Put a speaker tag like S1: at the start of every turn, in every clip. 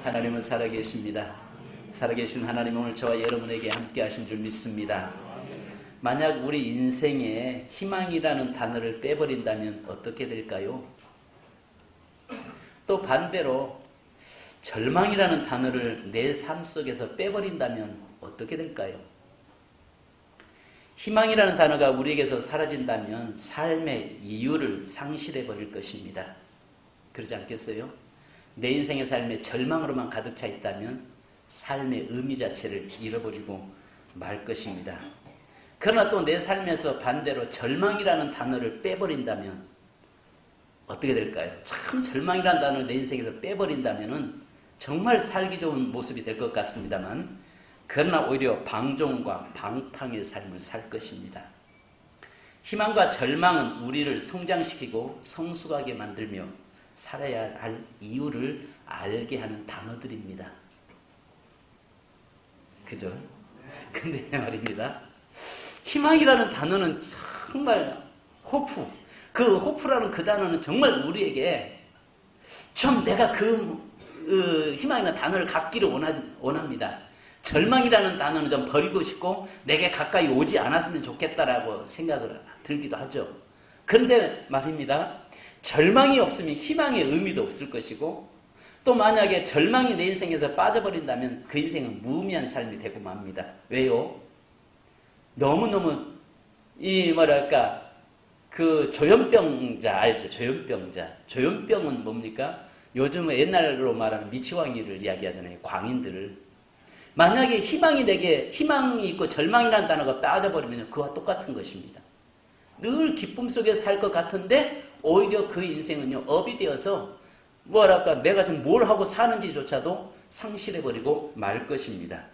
S1: 하나님은 살아계십니다. 살아계신 하나님 오늘 저와 여러분에게 함께 하신 줄 믿습니다. 만약 우리 인생에 희망이라는 단어를 빼버린다면 어떻게 될까요? 또 반대로 절망이라는 단어를 내 삶 속에서 빼버린다면 어떻게 될까요? 희망이라는 단어가 우리에게서 사라진다면 삶의 이유를 상실해 버릴 것입니다. 그러지 않겠어요? 내 인생의 삶에 절망으로만 가득 차 있다면 삶의 의미 자체를 잃어버리고 말 것입니다. 그러나 또 내 삶에서 반대로 절망이라는 단어를 빼버린다면 어떻게 될까요? 참 절망이라는 단어를 내 인생에서 빼버린다면 정말 살기 좋은 모습이 될 것 같습니다만 그러나 오히려 방종과 방탕의 삶을 살 것입니다. 희망과 절망은 우리를 성장시키고 성숙하게 만들며 살아야 할 이유를 알게 하는 단어들입니다. 그죠? 근데 말입니다. 희망이라는 단어는 정말 호프. 그 호프라는 그 단어는 정말 우리에게 좀 내가 그 희망이라는 단어를 갖기를 원합니다. 절망이라는 단어는 좀 버리고 싶고 내게 가까이 오지 않았으면 좋겠다라고 생각을 들기도 하죠. 그런데 말입니다. 절망이 없으면 희망의 의미도 없을 것이고 또 만약에 절망이 내 인생에서 빠져버린다면 그 인생은 무의미한 삶이 되고 맙니다. 왜요? 너무너무 그 조현병자 알죠? 조현병자. 조현병은 뭡니까? 요즘은 옛날로 말하는 미치광이를 이야기하잖아요. 광인들을. 만약에 희망이 있고 절망이라는 단어가 빠져버리면 그와 똑같은 것입니다. 늘 기쁨 속에서 살 것 같은데 오히려 그 인생은요 업이 되어서 내가 지금 뭘 하고 사는지조차도 상실해버리고 말 것입니다.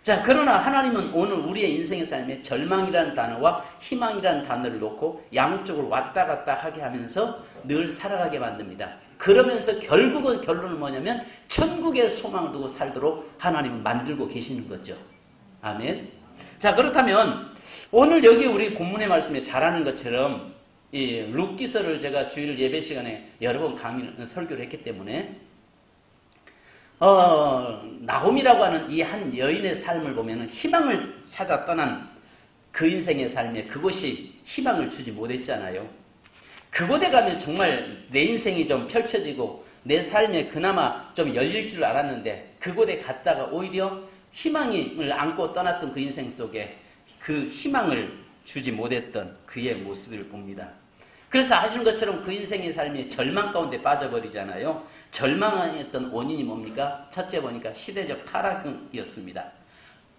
S1: 자, 그러나 하나님은 오늘 우리의 인생의 삶에 절망이라는 단어와 희망이라는 단어를 놓고 양쪽을 왔다 갔다 하게 하면서 늘 살아가게 만듭니다. 그러면서 결국은 결론은 뭐냐면 천국의 소망을 두고 살도록 하나님은 만들고 계시는 거죠. 아멘. 자, 그렇다면 오늘 여기 우리 본문의 말씀에 잘하는 것처럼 이 룻기서를 제가 주일 예배 시간에 여러 번 설교를 했기 때문에 나홈이라고 하는 이 한 여인의 삶을 보면 희망을 찾아 떠난 그 인생의 삶에 그곳이 희망을 주지 못했잖아요. 그곳에 가면 정말 내 인생이 좀 펼쳐지고 내 삶에 그나마 좀 열릴 줄 알았는데 그곳에 갔다가 오히려 희망을 안고 떠났던 그 인생 속에 그 희망을 주지 못했던 그의 모습을 봅니다. 그래서 아시는 것처럼 그 인생의 삶이 절망 가운데 빠져버리잖아요. 절망했던 원인이 뭡니까? 첫째 보니까 시대적 타락이었습니다.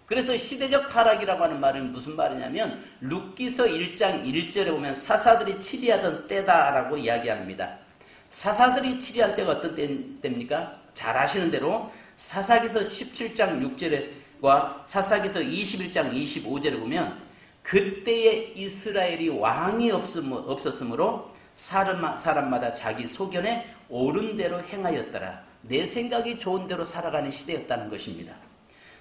S1: 그래서 시대적 타락이라고 하는 말은 무슨 말이냐면 룻기서 1장 1절에 보면 사사들이 치리하던 때다라고 이야기합니다. 사사들이 치리한 때가 어떤 때입니까? 잘 아시는 대로 사사기서 17장 6절과 사사기서 21장 25절에 보면 그때에 이스라엘이 왕이 없었으므로 사람마다 자기 소견에 옳은 대로 행하였더라. 내 생각이 좋은 대로 살아가는 시대였다는 것입니다.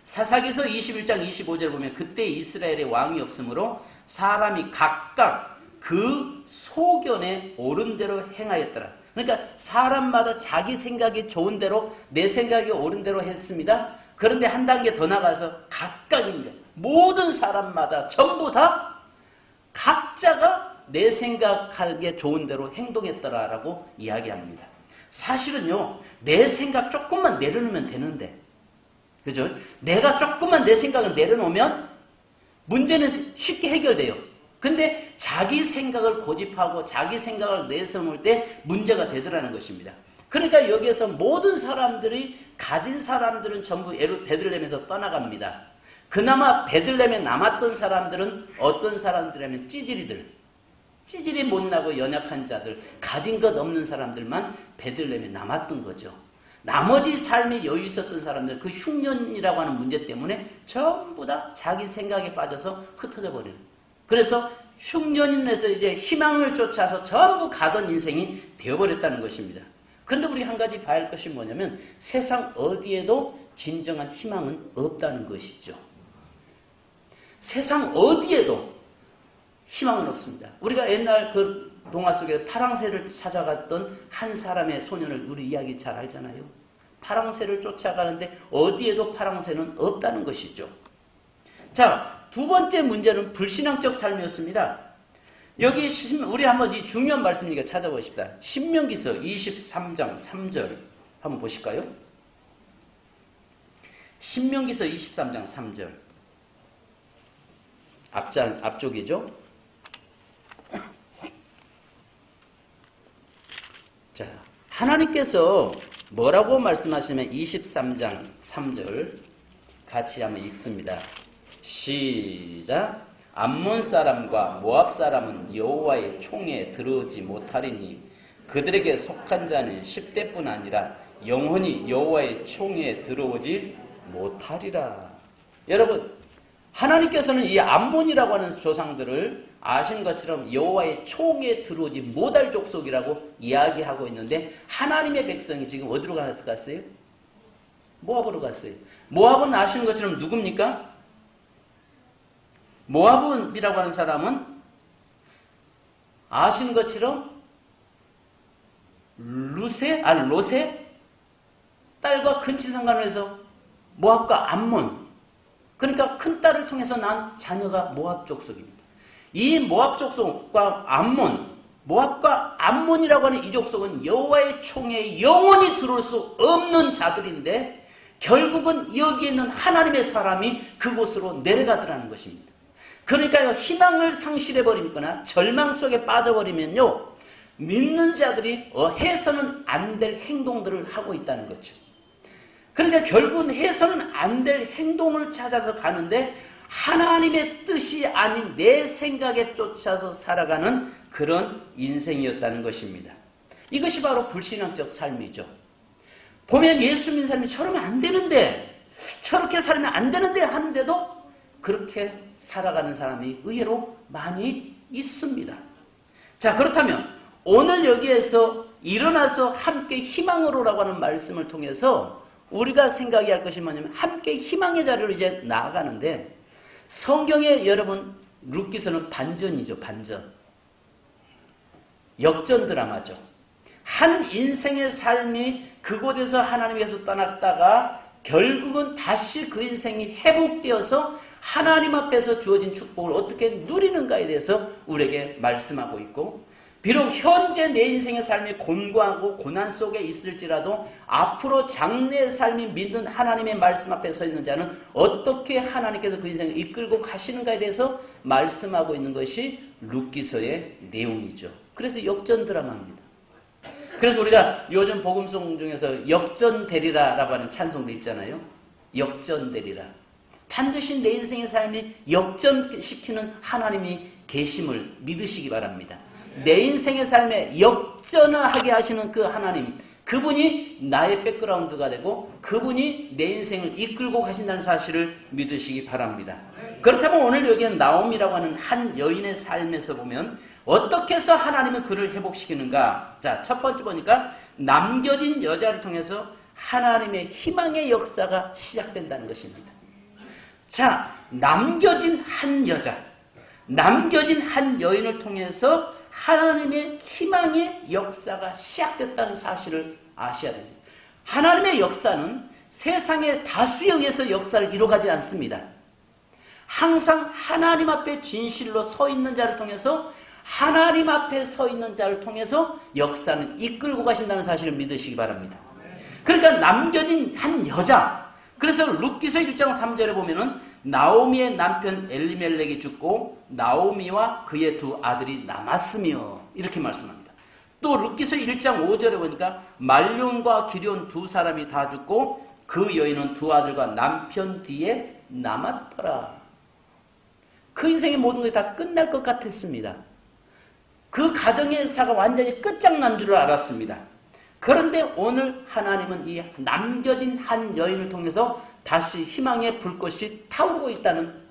S1: 사사기서 21장 25절을 보면 그때 이스라엘의 왕이 없으므로 사람이 각각 그 소견에 옳은 대로 행하였더라. 그러니까 사람마다 자기 생각이 좋은 대로 내 생각이 옳은 대로 했습니다. 그런데 한 단계 더 나가서 각각입니다. 모든 사람마다 전부 다 각자가 내 생각하기에 좋은 대로 행동했더라라고 이야기합니다. 사실은요, 내 생각 조금만 내려놓으면 되는데, 그죠? 내가 조금만 내 생각을 내려놓으면 문제는 쉽게 해결돼요. 근데 자기 생각을 고집하고 자기 생각을 내세울 때 문제가 되더라는 것입니다. 그러니까 여기에서 모든 사람들이 가진 사람들은 전부 베들레헴에서 떠나갑니다. 그나마 베들레헴에 남았던 사람들은 어떤 사람들이냐면 찌질이 못나고 연약한 자들, 가진 것 없는 사람들만 베들레헴에 남았던 거죠. 나머지 삶에 여유 있었던 사람들, 그 흉년이라고 하는 문제 때문에 전부 다 자기 생각에 빠져서 흩어져 버리는. 그래서 흉년에서 이제 희망을 쫓아서 전부 가던 인생이 되어버렸다는 것입니다. 그런데 우리 한 가지 봐야 할 것이 뭐냐면 세상 어디에도 진정한 희망은 없다는 것이죠. 세상 어디에도 희망은 없습니다. 우리가 옛날 그 동화 속에 파랑새를 찾아갔던 한 사람의 소년을 우리 이야기 잘 알잖아요. 파랑새를 쫓아가는데 어디에도 파랑새는 없다는 것이죠. 자, 두 번째 문제는 불신앙적 삶이었습니다. 여기 우리 한번 이 중요한 말씀이니까 찾아보십시다. 신명기서 23장 3절 한번 보실까요? 신명기서 23장 3절 앞쪽이죠. 자, 하나님께서 뭐라고 말씀하시면 23장 3절 같이 한번 읽습니다. 시작. 암몬 사람과 모압 사람은 여호와의 총에 들어오지 못하리니 그들에게 속한 자는 10대뿐 아니라 영원히 여호와의 총에 들어오지 못하리라. 여러분, 하나님께서는 이 암몬이라고 하는 조상들을 아신 것처럼 여호와의 총에 들어오지 못할 족속이라고 이야기하고 있는데 하나님의 백성이 지금 어디로 갔어요? 모압으로 갔어요. 모압은 아시는 것처럼 누굽니까? 모압이라고 하는 사람은 아시는 것처럼 롯의 딸과 근친상간을 해서 모압과 암몬, 그러니까 큰딸을 통해서 난 자녀가 모압 족속입니다. 이 모압 족속과 암몬, 모압과 암몬이라고 하는 이 족속은 여호와의 총에 영원히 들어올 수 없는 자들인데 결국은 여기에 있는 하나님의 사람이 그곳으로 내려가더라는 것입니다. 그러니까 희망을 상실해버리거나 절망 속에 빠져버리면요, 믿는 자들이 해서는 안 될 행동들을 하고 있다는 거죠. 그러니까 결국은 해서는 안 될 행동을 찾아서 가는데 하나님의 뜻이 아닌 내 생각에 쫓아서 살아가는 그런 인생이었다는 것입니다. 이것이 바로 불신앙적 삶이죠. 보면 예수 믿는 사람이 저러면 안 되는데, 저렇게 살면 안 되는데 하는데도 그렇게 살아가는 사람이 의외로 많이 있습니다. 자, 그렇다면 오늘 여기에서 일어나서 함께 희망으로라고 하는 말씀을 통해서 우리가 생각해야 할 것이 뭐냐면 함께 희망의 자리로 이제 나아가는데, 성경에 여러분 룻기서는 반전이죠. 반전. 역전 드라마죠. 한 인생의 삶이 그곳에서 하나님께서 떠났다가 결국은 다시 그 인생이 회복되어서 하나님 앞에서 주어진 축복을 어떻게 누리는가에 대해서 우리에게 말씀하고 있고, 비록 현재 내 인생의 삶이 곤고하고 고난 속에 있을지라도 앞으로 장래의 삶이 믿는 하나님의 말씀 앞에 서 있는 자는 어떻게 하나님께서 그 인생을 이끌고 가시는가에 대해서 말씀하고 있는 것이 룻기서의 내용이죠. 그래서 역전 드라마입니다. 그래서 우리가 요즘 복음송 중에서 역전되리라라고 하는 찬송도 있잖아요. 역전되리라. 반드시 내 인생의 삶이 역전시키는 하나님이 계심을 믿으시기 바랍니다. 내 인생의 삶에 역전을 하게 하시는 그 하나님, 그분이 나의 백그라운드가 되고 그분이 내 인생을 이끌고 가신다는 사실을 믿으시기 바랍니다. 그렇다면 오늘 여기에 나옴이라고 하는 한 여인의 삶에서 보면 어떻게 해서 하나님은 그를 회복시키는가? 자, 첫 번째 보니까 남겨진 여자를 통해서 하나님의 희망의 역사가 시작된다는 것입니다. 자, 남겨진 한 여자, 남겨진 한 여인을 통해서 하나님의 희망의 역사가 시작됐다는 사실을 아셔야 됩니다. 하나님의 역사는 세상의 다수에 의해서 역사를 이루어가지 않습니다. 항상 하나님 앞에 진실로 서 있는 자를 통해서, 하나님 앞에 서 있는 자를 통해서 역사는 이끌고 가신다는 사실을 믿으시기 바랍니다. 그러니까 남겨진 한 여자, 그래서 룻기서 1장 3절에 보면은 나오미의 남편 엘리멜렉이 죽고 나오미와 그의 두 아들이 남았으며 이렇게 말씀합니다. 또 룻기서 1장 5절에 보니까 말론과 기럨 두 사람이 다 죽고 그 여인은 두 아들과 남편 뒤에 남았더라. 그 인생의 모든 것이 다 끝날 것 같았습니다. 그 가정의 사가 완전히 끝장난 줄 알았습니다. 그런데 오늘 하나님은 이 남겨진 한 여인을 통해서 다시 희망의 불꽃이 타오르고 있다는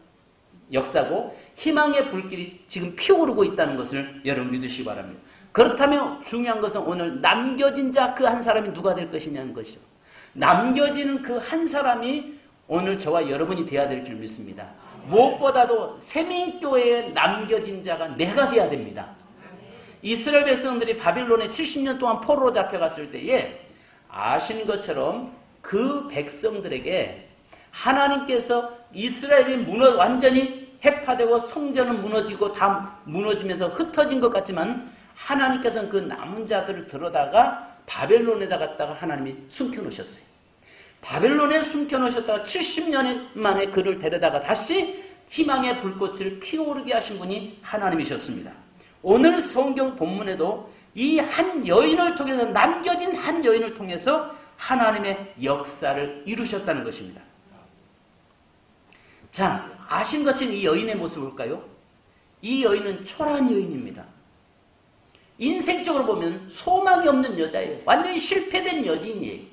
S1: 역사고, 희망의 불길이 지금 피어오르고 있다는 것을 여러분 믿으시기 바랍니다. 그렇다면 중요한 것은 오늘 남겨진 자 그 한 사람이 누가 될 것이냐는 것이죠. 남겨지는 그 한 사람이 오늘 저와 여러분이 되어야 될 줄 믿습니다. 무엇보다도 세민교회에 남겨진 자가 내가 되어야 됩니다. 이스라엘 백성들이 바빌론에 70년 동안 포로로 잡혀갔을 때에 아시는 것처럼 그 백성들에게 하나님께서 이스라엘이 완전히 해파되고 성전은 무너지고 다 무너지면서 흩어진 것 같지만 하나님께서는 그 남은 자들을 들어다가 바벨론에다 갖다가 하나님이 숨겨놓으셨어요. 바벨론에 숨겨놓으셨다가 70년 만에 그를 데려다가 다시 희망의 불꽃을 피어오르게 하신 분이 하나님이셨습니다. 오늘 성경 본문에도 이 한 여인을 통해서, 남겨진 한 여인을 통해서 하나님의 역사를 이루셨다는 것입니다. 자, 아신 것처럼 이 여인의 모습을 볼까요? 이 여인은 초라한 여인입니다. 인생적으로 보면 소망이 없는 여자예요. 완전히 실패된 여인이에요.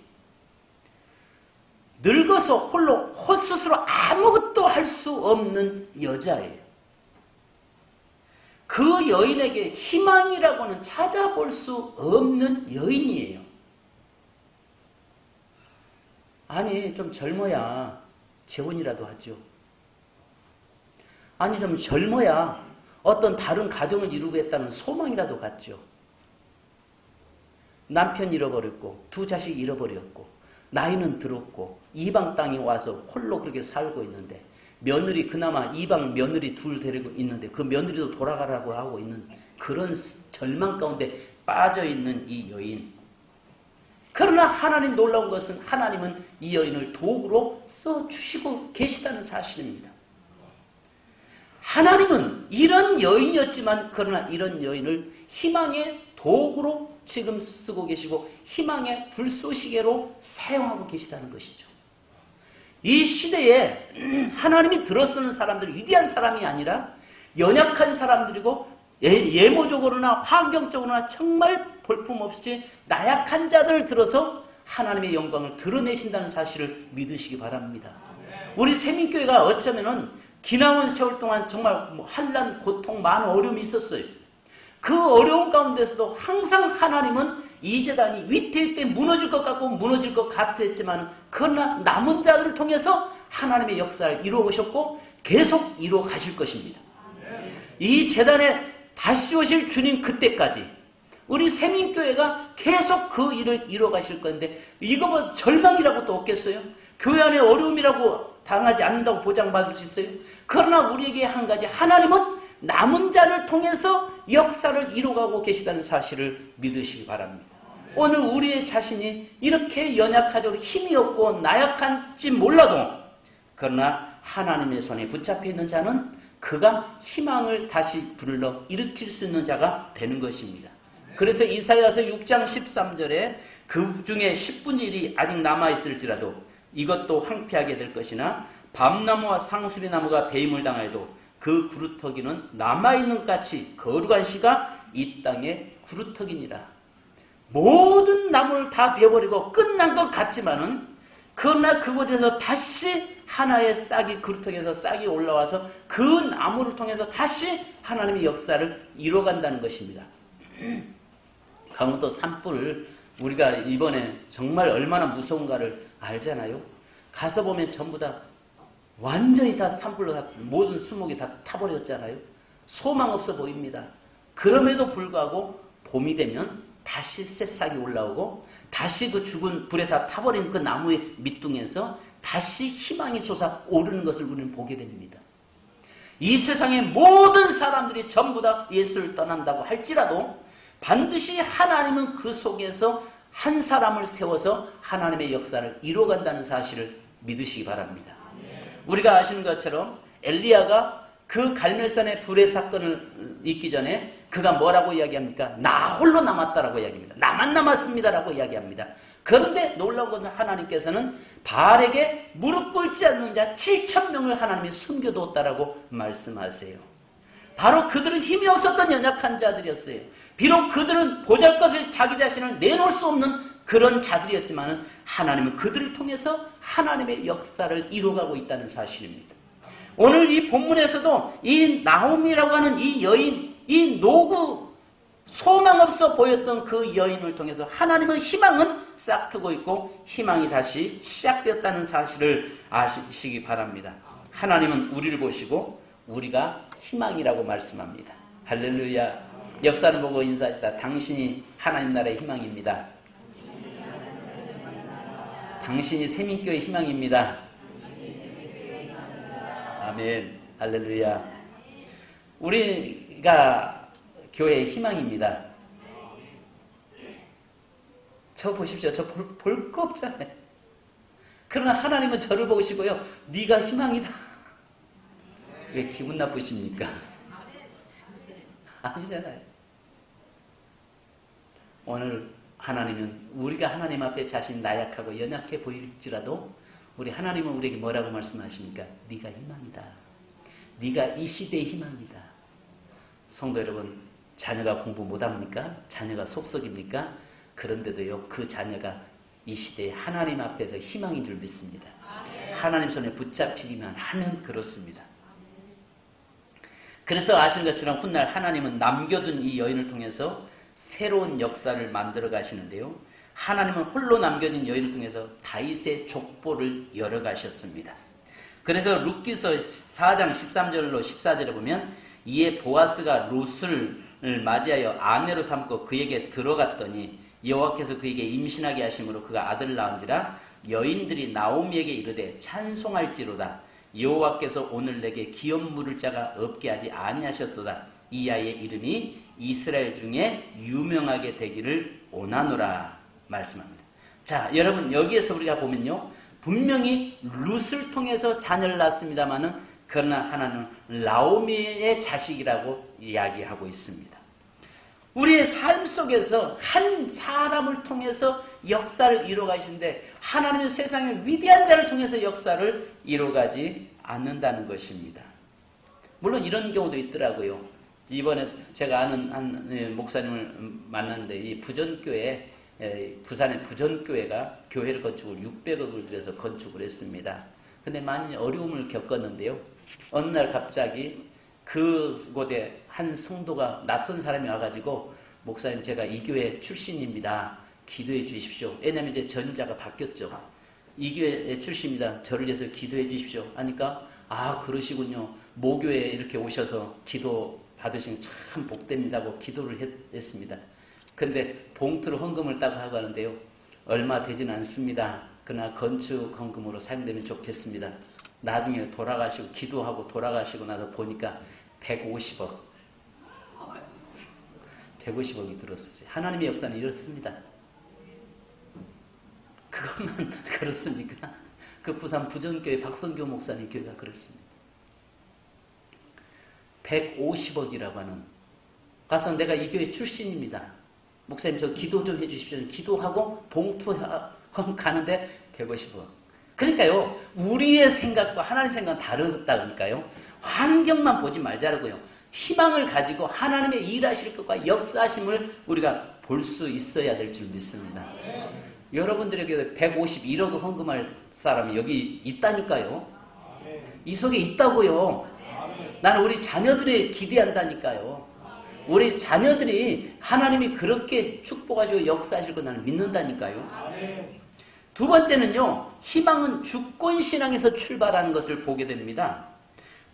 S1: 늙어서 홀로 스스로 아무것도 할 수 없는 여자예요. 그 여인에게 희망이라고는 찾아볼 수 없는 여인이에요. 아니, 좀 젊어야 재혼이라도 하죠. 아니, 좀 젊어야 어떤 다른 가정을 이루겠다는 소망이라도 갖죠. 남편 잃어버렸고 두 자식 잃어버렸고 나이는 들었고 이방 땅에 와서 홀로 그렇게 살고 있는데, 며느리 그나마 이방 며느리 둘 데리고 있는데 그 며느리도 돌아가라고 하고 있는 그런 절망 가운데 빠져있는 이 여인. 그러나 하나님 놀라운 것은 하나님은 이 여인을 도구로 써주시고 계시다는 사실입니다. 하나님은 이런 여인이었지만 그러나 이런 여인을 희망의 도구로 지금 쓰고 계시고 희망의 불쏘시개로 사용하고 계시다는 것이죠. 이 시대에 하나님이 들어쓰는 사람들이 위대한 사람이 아니라 연약한 사람들이고 예모적으로나 환경적으로나 정말 볼품없이 나약한 자들을 들어서 하나님의 영광을 드러내신다는 사실을 믿으시기 바랍니다. 우리 세민교회가 어쩌면은 기나온 세월 동안 정말 환난, 고통, 많은 어려움이 있었어요. 그 어려움 가운데서도 항상 하나님은 이 재단이 위태위태 무너질 것 같고 무너질 것 같았지만 그러나 남은 자들을 통해서 하나님의 역사를 이루어 오셨고 계속 이루어 가실 것입니다. 이 재단에 다시 오실 주님 그때까지 우리 세민교회가 계속 그 일을 이루어 가실 건데 이거 뭐 절망이라고 또 없겠어요? 교회 안에 어려움이라고 당하지 않는다고 보장받을 수 있어요? 그러나 우리에게 한 가지, 하나님은 남은 자를 통해서 역사를 이루어가고 계시다는 사실을 믿으시기 바랍니다. 오늘 우리의 자신이 이렇게 연약하고 힘이 없고 나약한지 몰라도 그러나 하나님의 손에 붙잡혀 있는 자는 그가 희망을 다시 불러 일으킬 수 있는 자가 되는 것입니다. 그래서 이사야서 6장 13절에 그 중에 10분의 1이 아직 남아있을지라도 이것도 황폐하게 될 것이나 밤나무와 상수리나무가 배임을 당하여도 그 구루터기는 남아있는 것 같이 거룩한 씨가 이 땅의 구루터기니라. 모든 나무를 다 베어버리고 끝난 것 같지만은 그날 그곳에서 다시 하나의 싹이, 구루터기에서 싹이 올라와서 그 나무를 통해서 다시 하나님의 역사를 이뤄간다는 것입니다. 강원도 산불을 우리가 이번에 정말 얼마나 무서운가를 알잖아요. 가서 보면 전부 다 완전히 다 산불로 다 모든 수목이 다 타버렸잖아요. 소망 없어 보입니다. 그럼에도 불구하고 봄이 되면 다시 새싹이 올라오고 다시 그 죽은 불에 다 타버린 그 나무의 밑둥에서 다시 희망이 솟아오르는 것을 우리는 보게 됩니다. 이 세상의 모든 사람들이 전부 다 예수를 떠난다고 할지라도 반드시 하나님은 그 속에서 한 사람을 세워서 하나님의 역사를 이루어간다는 사실을 믿으시기 바랍니다. 우리가 아시는 것처럼 엘리야가 그 갈멜산의 불의 사건을 있기 전에 그가 뭐라고 이야기합니까? 나 홀로 남았다라고 이야기합니다. 나만 남았습니다라고 이야기합니다. 그런데 놀라운 것은 하나님께서는 바알에게 무릎 꿇지 않는 자 7,000명을 하나님이 숨겨두었다라고 말씀하세요. 바로 그들은 힘이 없었던 연약한 자들이었어요. 비록 그들은 보잘것없이 자기 자신을 내놓을 수 없는 그런 자들이었지만 하나님은 그들을 통해서 하나님의 역사를 이루어가고 있다는 사실입니다. 오늘 이 본문에서도 이 나오미라고 하는 이 여인, 이 노구, 소망 없어 보였던 그 여인을 통해서 하나님은 희망은 싹트고 있고 희망이 다시 시작되었다는 사실을 아시기 바랍니다. 하나님은 우리를 보시고 우리가 희망이라고 말씀합니다. 할렐루야. 역사를 보고 인사했다. 당신이 하나님 나라의 희망입니다. 당신이 세민교의 희망입니다. 아멘. 할렐루야. 우리가 교회의 희망입니다. 저 보십시오. 저 볼 거 없잖아요. 그러나 하나님은 저를 보시고요. 네가 희망이다. 왜 기분 나쁘십니까? 아니잖아요. 오늘 하나님은 우리가 하나님 앞에 자신이 나약하고 연약해 보일지라도 우리 하나님은 우리에게 뭐라고 말씀하십니까? 네가 희망이다. 네가 이 시대의 희망이다. 성도 여러분, 자녀가 공부 못합니까? 자녀가 속썩입니까? 그런데도요, 그 자녀가 이 시대에 하나님 앞에서 희망인 줄 믿습니다. 하나님 손에 붙잡히기만 하면 그렇습니다. 그래서 아시는 것처럼 훗날 하나님은 남겨둔 이 여인을 통해서 새로운 역사를 만들어 가시는데요. 하나님은 홀로 남겨진 여인을 통해서 다윗의 족보를 열어가셨습니다. 그래서 룻기서 4장 13절로 14절에 보면 이에 보아스가 룻을 맞이하여 아내로 삼고 그에게 들어갔더니 여호와께서 그에게 임신하게 하심으로 그가 아들을 낳은지라 여인들이 나오미에게 이르되 찬송할지로다. 여호와께서 오늘 내게 기업 물을 자가 없게 하지 아니하셨도다. 이 아이의 이름이 이스라엘 중에 유명하게 되기를 원하노라 말씀합니다. 자, 여러분 여기에서 우리가 보면요, 분명히 룻을 통해서 자녀를 낳습니다만은 그러나 하나는 나오미의 자식이라고 이야기하고 있습니다. 우리의 삶 속에서 한 사람을 통해서 역사를 이루어가시는데 하나님은 세상의 위대한 자를 통해서 역사를 이루어가지 않는다는 것입니다. 물론 이런 경우도 있더라고요. 이번에 제가 아는 한 목사님을 만났는데 이 부전교회, 부산의 부전교회가 교회를 건축을 600억을 들여서 건축을 했습니다. 근데 많이 어려움을 겪었는데요. 어느 날 갑자기 그곳에 한 성도가 낯선 사람이 와가지고 목사님 제가 이 교회 출신입니다. 기도해 주십시오. 왜냐하면 이제 전임자가 바뀌었죠. 이 교회 출신입니다. 저를 위해서 기도해 주십시오. 하니까 아 그러시군요. 모교에 이렇게 오셔서 기도 받으시면 참 복됩니다고 기도를 했습니다. 근데 봉투로 헌금을 딱 하고 하는데요. 얼마 되지는 않습니다. 그러나 건축 헌금으로 사용되면 좋겠습니다. 나중에 돌아가시고 기도하고 돌아가시고 나서 보니까 150억 150억이 들었었어요. 하나님의 역사는 이렇습니다. 그것만 그렇습니까? 그 부산 부전교회 박성교 목사님 교회가 그렇습니다. 150억이라고 하는, 가서 내가 이 교회 출신입니다. 목사님 저 기도 좀 해주십시오. 기도하고 봉투 가는데 150억. 그러니까요, 우리의 생각과 하나님 생각은 다르다니까요. 환경만 보지 말자고요. 희망을 가지고 하나님의 일하실 것과 역사하심을 우리가 볼 수 있어야 될 줄 믿습니다. 여러분들에게 151억 헌금할 사람이 여기 있다니까요. 이 속에 있다고요. 나는 우리 자녀들을 기대한다니까요. 우리 자녀들이 하나님이 그렇게 축복하시고 역사하실 거 나는 믿는다니까요. 두 번째는요, 희망은 주권신앙에서 출발하는 것을 보게 됩니다.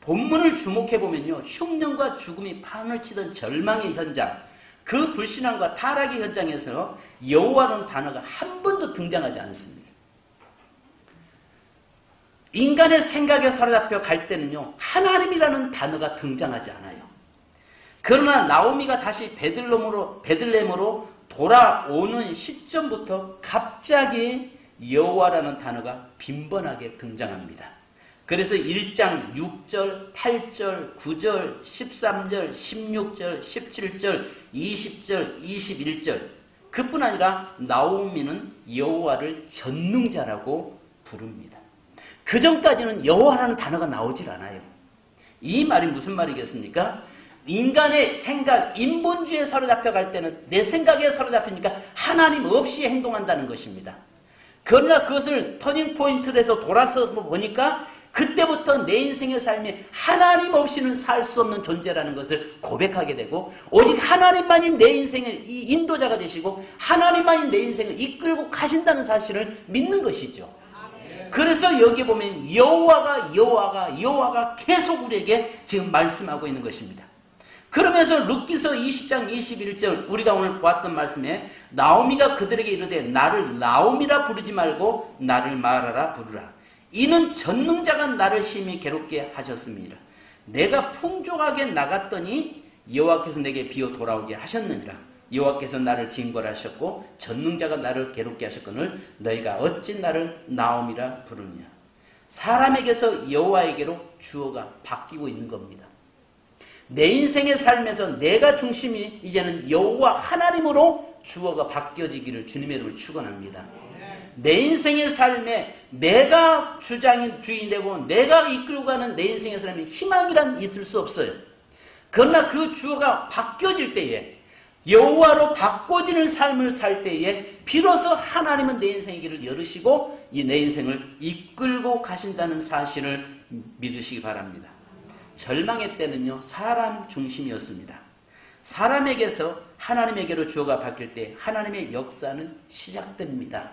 S1: 본문을 주목해보면요, 흉년과 죽음이 판을 치던 절망의 현장, 그 불신앙과 타락의 현장에서 여호와라는 단어가 한 번도 등장하지 않습니다. 인간의 생각에 사로잡혀 갈 때는요, 하나님이라는 단어가 등장하지 않아요. 그러나 나오미가 다시 베들레헴으로 돌아오는 시점부터 갑자기 여호와라는 단어가 빈번하게 등장합니다. 그래서 1장 6절, 8절, 9절, 13절, 16절, 17절, 20절, 21절, 그뿐 아니라 나오미는 여호와를 전능자라고 부릅니다. 그 전까지는 여호와라는 단어가 나오질 않아요. 이 말이 무슨 말이겠습니까? 인간의 생각, 인본주의에 사로잡혀갈 때는 내 생각에 사로잡히니까 하나님 없이 행동한다는 것입니다. 그러나 그것을 터닝포인트로 해서 돌아서 보니까 그때부터 내 인생의 삶이 하나님 없이는 살 수 없는 존재라는 것을 고백하게 되고, 오직 하나님만이 내 인생의 인도자가 되시고 하나님만이 내 인생을 이끌고 가신다는 사실을 믿는 것이죠. 그래서 여기 보면 여호와가 계속 우리에게 지금 말씀하고 있는 것입니다. 그러면서 룻기서 20장 21절 우리가 오늘 보았던 말씀에 나오미가 그들에게 이르되 나를 나오미라 부르지 말고 나를 마라라 부르라. 이는 전능자가 나를 심히 괴롭게 하셨습니다. 내가 풍족하게 나갔더니 여호와께서 내게 비어 돌아오게 하셨느니라. 여호와께서 나를 징벌하셨고 전능자가 나를 괴롭게 하셨거늘 너희가 어찌 나를 나오미라 부르느냐. 사람에게서 여호와에게로 주어가 바뀌고 있는 겁니다. 내 인생의 삶에서 내가 중심이 이제는 여호와 하나님으로 주어가 바뀌어지기를 주님의 이름으로 축원합니다. 내 인생의 삶에 내가 주인이 되고 내가 이끌고 가는 내 인생의 삶에 희망이란 있을 수 없어요. 그러나 그 주어가 바뀌어질 때에 여호와로 바꿔지는 삶을 살 때에 비로소 하나님은 내 인생의 길을 열으시고 이 내 인생을 이끌고 가신다는 사실을 믿으시기 바랍니다. 절망의 때는요 사람 중심이었습니다. 사람에게서 하나님에게로 주어가 바뀔 때 하나님의 역사는 시작됩니다.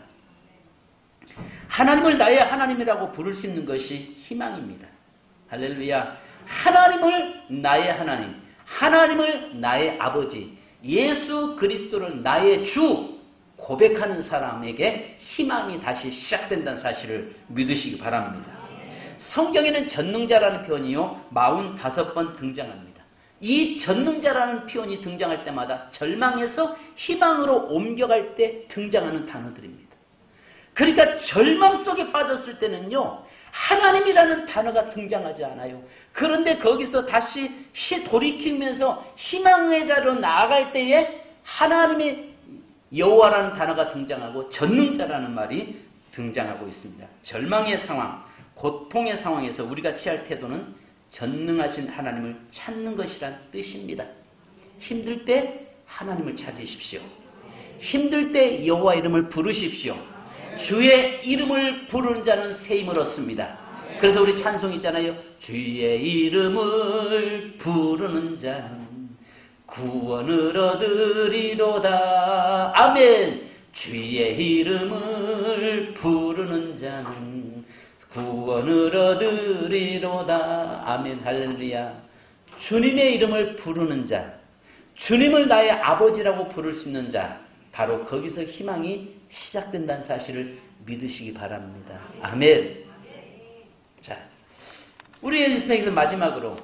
S1: 하나님을 나의 하나님이라고 부를 수 있는 것이 희망입니다. 할렐루야. 하나님을 나의 하나님, 하나님을 나의 아버지, 예수 그리스도를 나의 주 고백하는 사람에게 희망이 다시 시작된다는 사실을 믿으시기 바랍니다. 성경에는 전능자라는 표현이요 45번 등장합니다. 이 전능자라는 표현이 등장할 때마다 절망에서 희망으로 옮겨갈 때 등장하는 단어들입니다. 그러니까 절망 속에 빠졌을 때는요 하나님이라는 단어가 등장하지 않아요. 그런데 거기서 다시 돌이키면서 희망의 자리로 나아갈 때에 하나님의 여호와라는 단어가 등장하고 전능자라는 말이 등장하고 있습니다. 절망의 상황, 고통의 상황에서 우리가 취할 태도는 전능하신 하나님을 찾는 것이란 뜻입니다. 힘들 때 하나님을 찾으십시오. 힘들 때 여호와 이름을 부르십시오. 주의 이름을 부르는 자는 새 힘을 얻습니다. 그래서 우리 찬송 있잖아요. 주의 이름을 부르는 자는 구원을 얻으리로다. 아멘. 주의 이름을 부르는 자는 구원을 얻으리로다. 아멘. 할렐루야. 주님의 이름을 부르는 자, 주님을 나의 아버지라고 부를 수 있는 자, 바로 거기서 희망이 시작된다는 사실을 믿으시기 바랍니다. 아멘. 자, 우리의 인생에서 마지막으로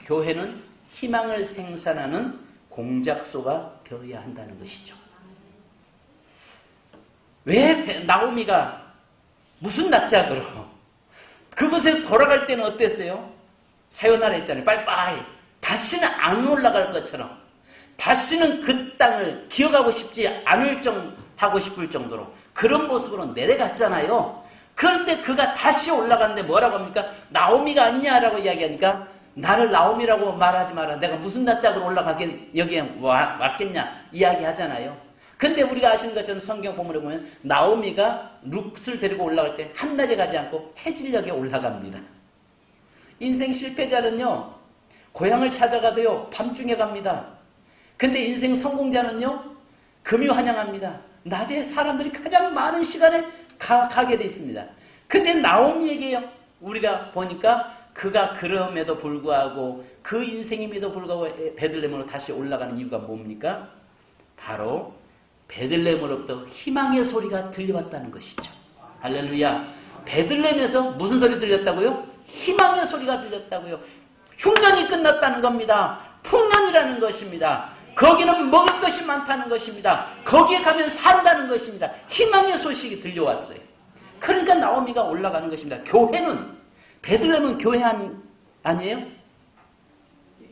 S1: 교회는 희망을 생산하는 공작소가 되어야 한다는 것이죠. 왜 나오미가 무슨 낯짝으로 그곳에 돌아갈 때는 어땠어요? 사요나라 했잖아요. 빠이빠이. 다시는 안 올라갈 것처럼, 다시는 그 땅을 기억하고 싶지 않을 하고 싶을 정도로 그런 모습으로 내려갔잖아요. 그런데 그가 다시 올라갔는데 뭐라고 합니까? 나오미가 아니냐라고 이야기하니까 나를 나오미라고 말하지 마라. 내가 무슨 낯짝으로 올라가긴 여기에 왔겠냐 이야기하잖아요. 근데 우리가 아시는 것처럼 성경 본문에 보면 나오미가 룻을 데리고 올라갈 때 한낮에 가지 않고 해질녘에 올라갑니다. 인생 실패자는요 고향을 찾아가도요 밤중에 갑니다. 근데 인생 성공자는요 금요환영합니다. 낮에 사람들이 가장 많은 시간에 가게 돼 있습니다. 근데 나오미에게요 우리가 보니까 그가 그럼에도 불구하고 그 인생임에도 불구하고 베들레헴으로 다시 올라가는 이유가 뭡니까? 바로 베들레헴으로부터 희망의 소리가 들려왔다는 것이죠. 할렐루야. 베들레헴에서 무슨 소리 들렸다고요? 희망의 소리가 들렸다고요. 흉년이 끝났다는 겁니다. 풍년이라는 것입니다. 거기는 먹을 것이 많다는 것입니다. 거기에 가면 산다는 것입니다. 희망의 소식이 들려왔어요. 그러니까 나오미가 올라가는 것입니다. 교회는, 베들레헴은 교회 아니에요?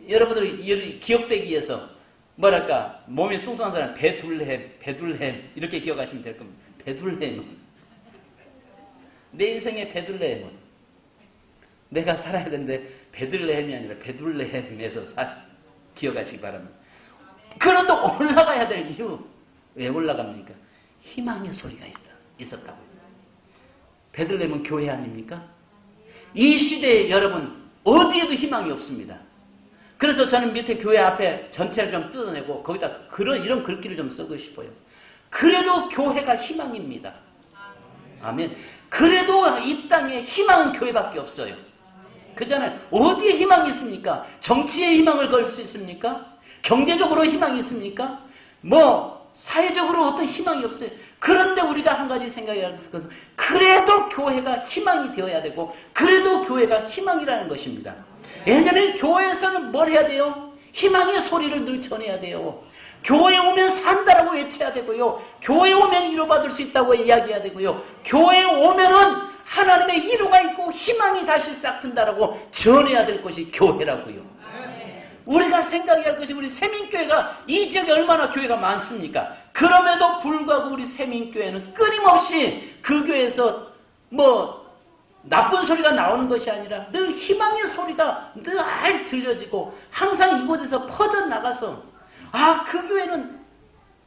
S1: 여러분들 기억되기 위해서 뭐랄까 몸이 뚱뚱한 사람 베둘레헴 이렇게 기억하시면 될 겁니다. 베둘레헴은 내 인생의 베들레헴은 내가 살아야 되는데 베들레헴이 아니라 베둘레헴에서 기억하시기 바랍니다. 그런데 올라가야 될 이유, 왜 올라갑니까? 희망의 소리가 있었다고요. 베들레헴은 교회 아닙니까? 이 시대에 여러분 어디에도 희망이 없습니다. 그래서 저는 밑에 교회 앞에 전체를 좀 뜯어내고 거기다 이런 글귀를 좀 쓰고 싶어요. 그래도 교회가 희망입니다. 아멘. 그래도 이 땅에 희망은 교회밖에 없어요. 그잖아요. 어디에 희망이 있습니까? 정치에 희망을 걸 수 있습니까? 경제적으로 희망이 있습니까? 뭐 사회적으로 어떤 희망이 없어요. 그런데 우리가 한 가지 생각해야 할 것은 그래도 교회가 희망이 되어야 되고 그래도 교회가 희망이라는 것입니다. 왜냐하면 교회에서는 뭘 해야 돼요? 희망의 소리를 늘 전해야 돼요. 교회에 오면 산다라고 외쳐야 되고요. 교회에 오면 위로받을 수 있다고 이야기해야 되고요. 교회에 오면은 하나님의 위로가 있고 희망이 다시 싹 튼다라고 전해야 될 것이 교회라고요. 우리가 생각해야 할 것이 우리 세민교회가 이 지역에 얼마나 교회가 많습니까? 그럼에도 불구하고 우리 세민교회는 끊임없이 그 교회에서 뭐 나쁜 소리가 나오는 것이 아니라 늘 희망의 소리가 늘 들려지고 항상 이곳에서 퍼져나가서 아, 그 교회는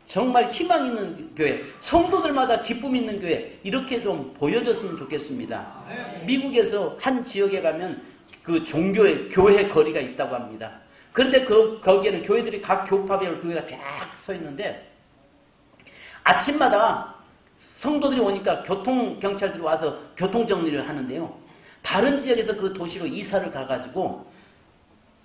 S1: 정말 희망 있는 교회, 성도들마다 기쁨 있는 교회 이렇게 좀 보여줬으면 좋겠습니다. 미국에서 한 지역에 가면 그 종교의 교회 거리가 있다고 합니다. 그런데 거기에는 교회들이 각 교파별 교회가 쫙 서 있는데 아침마다 성도들이 오니까 교통경찰들이 와서 교통정리를 하는데요. 다른 지역에서 그 도시로 이사를 가가지고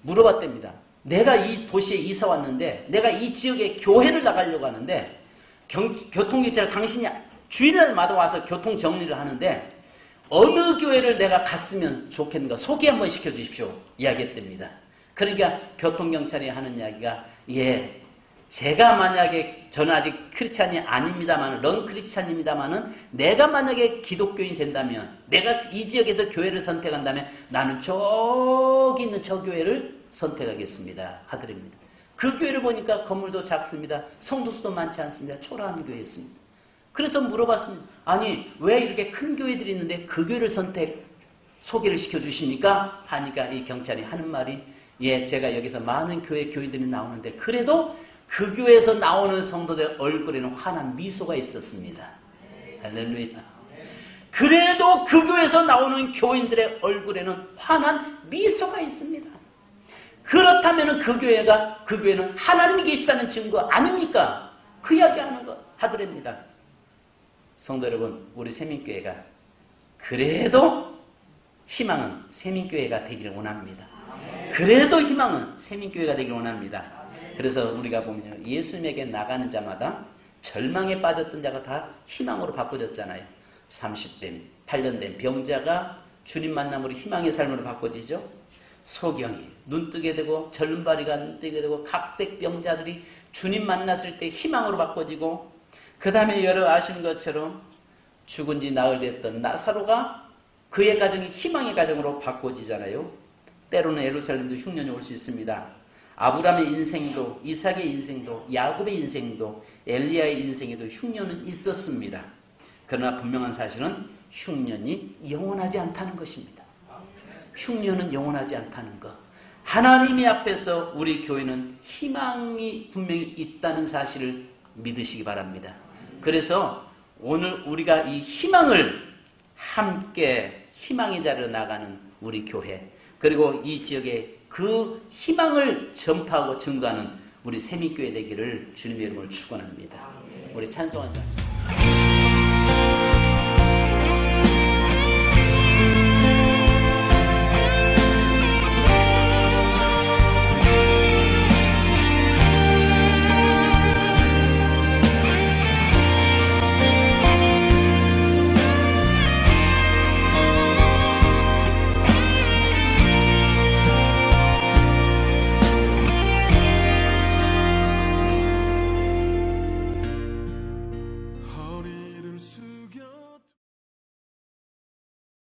S1: 물어봤답니다. 내가 이 도시에 이사 왔는데 내가 이 지역에 교회를 나가려고 하는데 교통경찰 당신이 주일날마다 와서 교통정리를 하는데 어느 교회를 내가 갔으면 좋겠는가 소개 한번 시켜주십시오 이야기했답니다. 그러니까 교통경찰이 하는 이야기가 예, 제가 만약에 저는 아직 크리스찬이 아닙니다만 넌 크리스찬입니다만은 내가 만약에 기독교인이 된다면 내가 이 지역에서 교회를 선택한다면 나는 저기 있는 저 교회를 선택하겠습니다 하더랍니다. 그 교회를 보니까 건물도 작습니다. 성도 수도 많지 않습니다. 초라한 교회였습니다. 그래서 물어봤습니다. 아니 왜 이렇게 큰 교회들이 있는데 그 교회를 소개를 시켜주십니까? 하니까 이 경찰이 하는 말이 예, 제가 여기서 많은 교인들이 나오는데 그래도 그 교회에서 나오는 성도들 얼굴에는 환한 미소가 있었습니다. 할렐루야. 그래도 그 교회에서 나오는 교인들의 얼굴에는 환한 미소가 있습니다. 그렇다면 그 교회는 하나님이 계시다는 증거 아닙니까? 그 이야기 하더랍니다. 성도 여러분, 우리 세민교회가 그래도 희망은 세민교회가 되기를 원합니다. 그래도 희망은 세민교회가 되기를 원합니다. 그래서 우리가 보면 예수님에게 나가는 자마다 절망에 빠졌던 자가 다 희망으로 바꿔졌잖아요. 30대, 8년 된 병자가 주님 만남으로 희망의 삶으로 바꿔지죠. 소경이 눈뜨게 되고 절름발이가 눈뜨게 되고 각색 병자들이 주님 만났을 때 희망으로 바꿔지고 그 다음에 여러 아시는 것처럼 죽은 지 나흘 됐던 나사로가 그의 가정이 희망의 가정으로 바꿔지잖아요. 때로는 예루살렘도 흉년이 올 수 있습니다. 아브라함의 인생도 이삭의 인생도 야곱의 인생도 엘리야의 인생에도 흉년은 있었습니다. 그러나 분명한 사실은 흉년이 영원하지 않다는 것입니다. 흉년은 영원하지 않다는 것. 하나님의 앞에서 우리 교회는 희망이 분명히 있다는 사실을 믿으시기 바랍니다. 그래서 오늘 우리가 이 희망을 함께 희망의 자리로 나가는 우리 교회 그리고 이 지역에 그 희망을 전파하고 증거하는 우리 세미교회 되기를 주님의 이름으로 축원합니다. 우리 찬송하자.